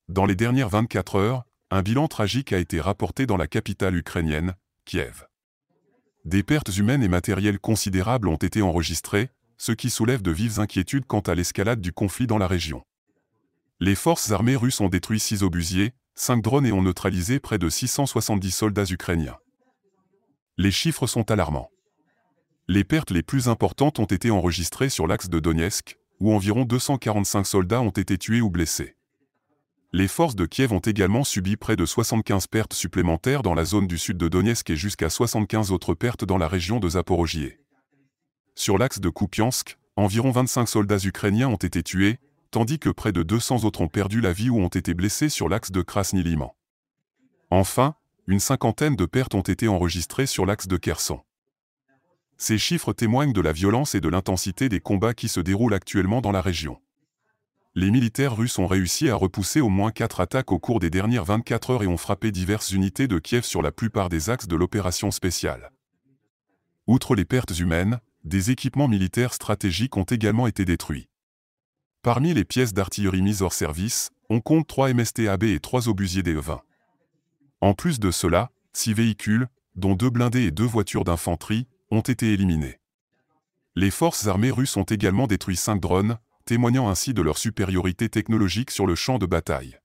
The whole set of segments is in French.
Dans les dernières 24 heures, un bilan tragique a été rapporté dans la capitale ukrainienne, Kiev. Des pertes humaines et matérielles considérables ont été enregistrées, ce qui soulève de vives inquiétudes quant à l'escalade du conflit dans la région. Les forces armées russes ont détruit 6 obusiers, 5 drones et ont neutralisé près de 670 soldats ukrainiens. Les chiffres sont alarmants. Les pertes les plus importantes ont été enregistrées sur l'axe de Donetsk, où environ 245 soldats ont été tués ou blessés. Les forces de Kiev ont également subi près de 75 pertes supplémentaires dans la zone du sud de Donetsk et jusqu'à 75 autres pertes dans la région de Zaporojié. Sur l'axe de Kupiansk, environ 25 soldats ukrainiens ont été tués, tandis que près de 200 autres ont perdu la vie ou ont été blessés sur l'axe de Krasny-Liman. Enfin, une cinquantaine de pertes ont été enregistrées sur l'axe de Kherson. Ces chiffres témoignent de la violence et de l'intensité des combats qui se déroulent actuellement dans la région. Les militaires russes ont réussi à repousser au moins 4 attaques au cours des dernières 24 heures et ont frappé diverses unités de Kiev sur la plupart des axes de l'opération spéciale. Outre les pertes humaines, des équipements militaires stratégiques ont également été détruits. Parmi les pièces d'artillerie mises hors service, on compte 3 MST-AB et 3 obusiers DE-20. En plus de cela, 6 véhicules, dont 2 blindés et 2 voitures d'infanterie, ont été éliminés. Les forces armées russes ont également détruit 5 drones, témoignant ainsi de leur supériorité technologique sur le champ de bataille.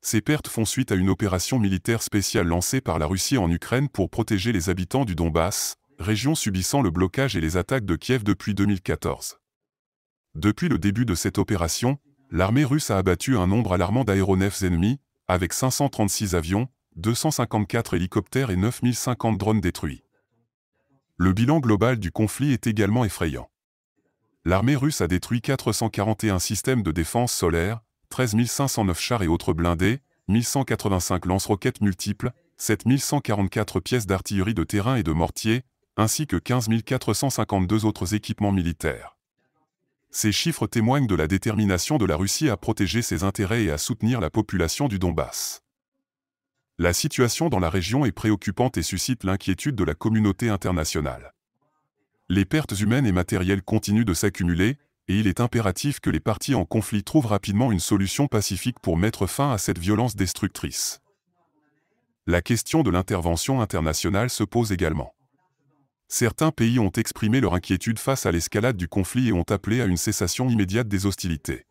Ces pertes font suite à une opération militaire spéciale lancée par la Russie en Ukraine pour protéger les habitants du Donbass, région subissant le blocage et les attaques de Kiev depuis 2014. Depuis le début de cette opération, l'armée russe a abattu un nombre alarmant d'aéronefs ennemis, avec 536 avions, 254 hélicoptères et 9050 drones détruits. Le bilan global du conflit est également effrayant. L'armée russe a détruit 441 systèmes de défense solaire, 13 509 chars et autres blindés, 1185 lance-roquettes multiples, 7144 pièces d'artillerie de terrain et de mortier, ainsi que 15 452 autres équipements militaires. Ces chiffres témoignent de la détermination de la Russie à protéger ses intérêts et à soutenir la population du Donbass. La situation dans la région est préoccupante et suscite l'inquiétude de la communauté internationale. Les pertes humaines et matérielles continuent de s'accumuler, et il est impératif que les parties en conflit trouvent rapidement une solution pacifique pour mettre fin à cette violence destructrice. La question de l'intervention internationale se pose également. Certains pays ont exprimé leur inquiétude face à l'escalade du conflit et ont appelé à une cessation immédiate des hostilités.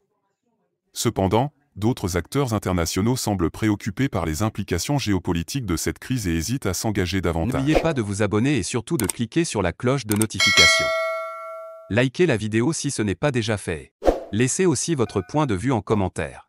Cependant, d'autres acteurs internationaux semblent préoccupés par les implications géopolitiques de cette crise et hésitent à s'engager davantage. N'oubliez pas de vous abonner et surtout de cliquer sur la cloche de notification. Likez la vidéo si ce n'est pas déjà fait. Laissez aussi votre point de vue en commentaire.